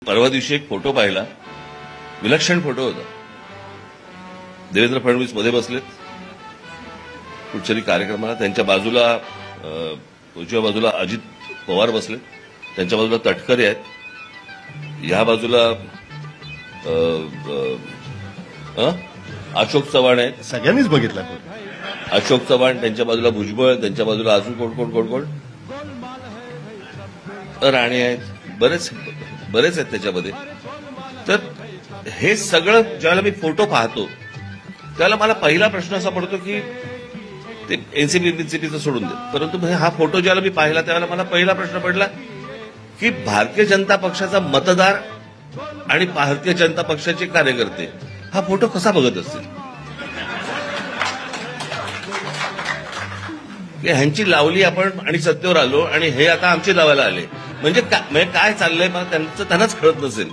परवा दिवशी एक फोटो पाहिला, विलक्षण फोटो होता. देवेंद्र फडणवीस मध्ये बसलेत कुठच्याही कार्यक्रमाला, त्यांच्या बाजूला उजव्या बाजूला अजित पवार बसलेत, त्यांच्या बाजूला तटकरे आहेत, ह्या बाजूला अशोक चव्हाण आहेत. सगळ्यांनीच बघितला. अशोक चव्हाण, त्यांच्या बाजूला भुजबळ, त्यांच्या बाजूला अजून कोण कोण कोण राणे आहेत, बरेच आहेत त्याच्यामध्ये. तर हे सगळं ज्यावेळेला मी फोटो पाहतो त्यावेळेला मला पहिला प्रश्न असा पडतो की ते एनसीपीचं सोडून दे, परंतु हा फोटो ज्यावेळेला मी पाहिला त्यावेळेला मला पहिला प्रश्न पडला की भारतीय जनता पक्षाचा मतदार आणि भारतीय जनता पक्षाचे कार्यकर्ते हा फोटो कसा बघत असतील. ह्यांची लावली आपण आणि सत्तेवर आलो आणि हे आता आमची लावायला आले, म्हणजे काय चाललंय त्यांनाच कळत नसेल.